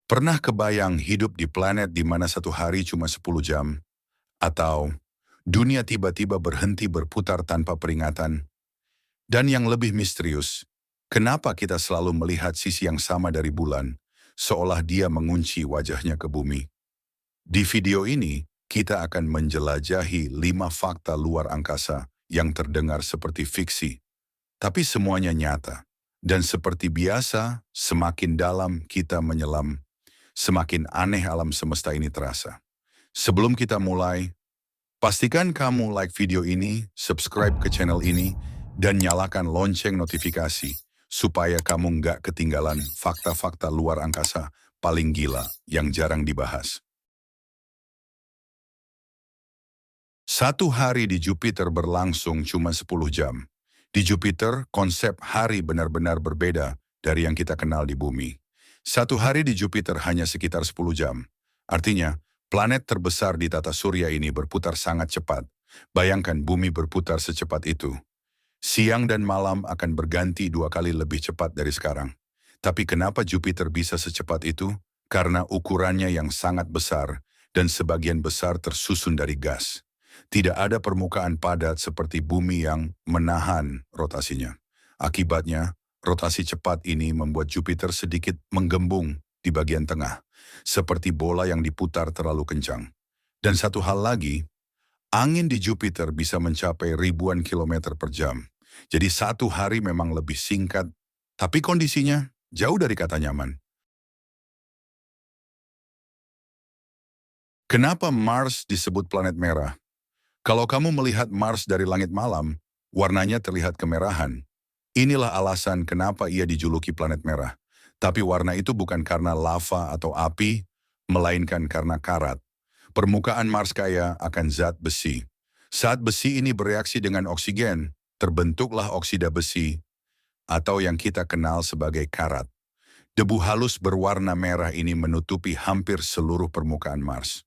Pernah kebayang hidup di planet di mana satu hari cuma 10 jam? Atau dunia tiba-tiba berhenti berputar tanpa peringatan? Dan yang lebih misterius, kenapa kita selalu melihat sisi yang sama dari bulan, seolah dia mengunci wajahnya ke bumi? Di video ini, kita akan menjelajahi 5 fakta luar angkasa yang terdengar seperti fiksi, tapi semuanya nyata. Dan seperti biasa, semakin dalam kita menyelam, semakin aneh alam semesta ini terasa. Sebelum kita mulai, pastikan kamu like video ini, subscribe ke channel ini, dan nyalakan lonceng notifikasi supaya kamu nggak ketinggalan fakta-fakta luar angkasa paling gila yang jarang dibahas. Satu hari di Jupiter berlangsung cuma 10 jam. Di Jupiter, konsep hari benar-benar berbeda dari yang kita kenal di bumi. Satu hari di Jupiter hanya sekitar 10 jam. Artinya, planet terbesar di tata surya ini berputar sangat cepat. Bayangkan bumi berputar secepat itu. Siang dan malam akan berganti 2 kali lebih cepat dari sekarang. Tapi kenapa Jupiter bisa secepat itu? Karena ukurannya yang sangat besar dan sebagian besar tersusun dari gas. Tidak ada permukaan padat seperti bumi yang menahan rotasinya. Akibatnya, rotasi cepat ini membuat Jupiter sedikit menggembung di bagian tengah, seperti bola yang diputar terlalu kencang. Dan satu hal lagi, angin di Jupiter bisa mencapai ribuan kilometer per jam. Jadi satu hari memang lebih singkat, tapi kondisinya jauh dari kata nyaman. Kenapa Mars disebut planet merah? Kalau kamu melihat Mars dari langit malam, warnanya terlihat kemerahan. Inilah alasan kenapa ia dijuluki planet merah. Tapi warna itu bukan karena lava atau api, melainkan karena karat. Permukaan Mars kaya akan zat besi. Saat besi ini bereaksi dengan oksigen, terbentuklah oksida besi, atau yang kita kenal sebagai karat. Debu halus berwarna merah ini menutupi hampir seluruh permukaan Mars.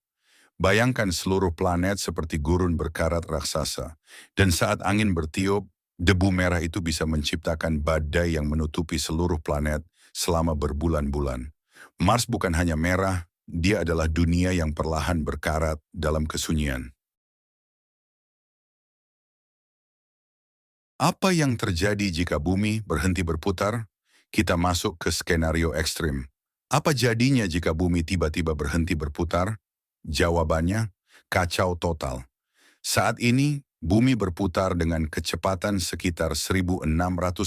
Bayangkan seluruh planet seperti gurun berkarat raksasa. Dan saat angin bertiup, debu merah itu bisa menciptakan badai yang menutupi seluruh planet selama berbulan-bulan. Mars bukan hanya merah, dia adalah dunia yang perlahan berkarat dalam kesunyian. Apa yang terjadi jika bumi berhenti berputar? Kita masuk ke skenario ekstrim. Apa jadinya jika bumi tiba-tiba berhenti berputar? Jawabannya, kacau total. Saat ini, bumi berputar dengan kecepatan sekitar 1.600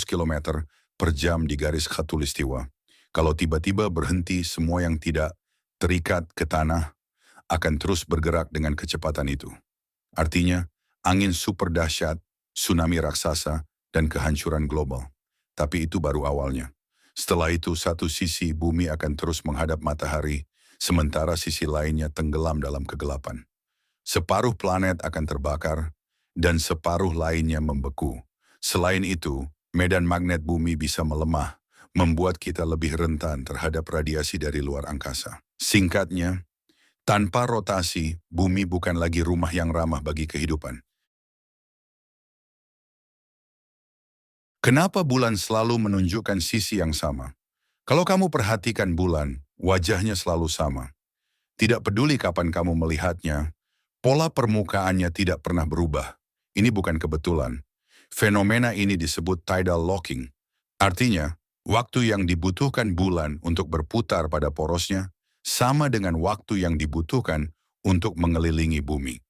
km per jam di garis khatulistiwa. Kalau tiba-tiba berhenti, semua yang tidak terikat ke tanah akan terus bergerak dengan kecepatan itu. Artinya, angin super dahsyat, tsunami raksasa, dan kehancuran global. Tapi itu baru awalnya. Setelah itu, satu sisi bumi akan terus menghadap matahari, sementara sisi lainnya tenggelam dalam kegelapan. Separuh planet akan terbakar, dan separuh lainnya membeku. Selain itu, medan magnet bumi bisa melemah, membuat kita lebih rentan terhadap radiasi dari luar angkasa. Singkatnya, tanpa rotasi, bumi bukan lagi rumah yang ramah bagi kehidupan. Kenapa bulan selalu menunjukkan sisi yang sama? Kalau kamu perhatikan bulan, wajahnya selalu sama. Tidak peduli kapan kamu melihatnya, pola permukaannya tidak pernah berubah. Ini bukan kebetulan. Fenomena ini disebut tidal locking. Artinya, waktu yang dibutuhkan bulan untuk berputar pada porosnya sama dengan waktu yang dibutuhkan untuk mengelilingi bumi.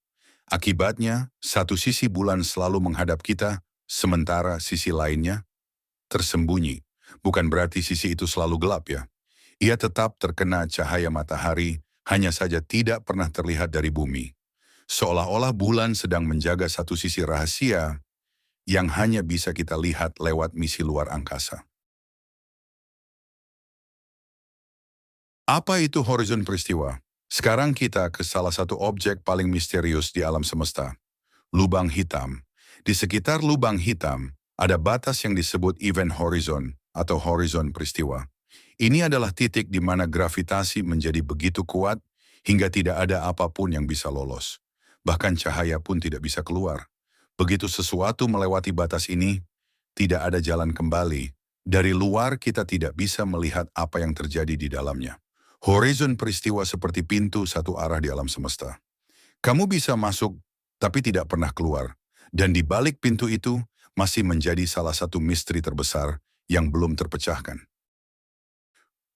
Akibatnya, satu sisi bulan selalu menghadap kita, sementara sisi lainnya tersembunyi. Bukan berarti sisi itu selalu gelap ya. Ia tetap terkena cahaya matahari, hanya saja tidak pernah terlihat dari bumi. Seolah-olah bulan sedang menjaga satu sisi rahasia yang hanya bisa kita lihat lewat misi luar angkasa. Apa itu horizon peristiwa? Sekarang kita ke salah satu objek paling misterius di alam semesta, lubang hitam. Di sekitar lubang hitam, ada batas yang disebut event horizon atau horizon peristiwa. Ini adalah titik di mana gravitasi menjadi begitu kuat hingga tidak ada apapun yang bisa lolos. Bahkan cahaya pun tidak bisa keluar. Begitu sesuatu melewati batas ini, tidak ada jalan kembali. Dari luar kita tidak bisa melihat apa yang terjadi di dalamnya. Horizon peristiwa seperti pintu satu arah di alam semesta. Kamu bisa masuk, tapi tidak pernah keluar. Dan di balik pintu itu, masih menjadi salah satu misteri terbesar yang belum terpecahkan.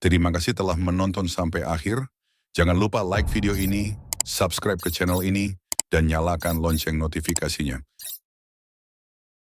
Terima kasih telah menonton sampai akhir. Jangan lupa like video ini, subscribe ke channel ini, dan nyalakan lonceng notifikasinya.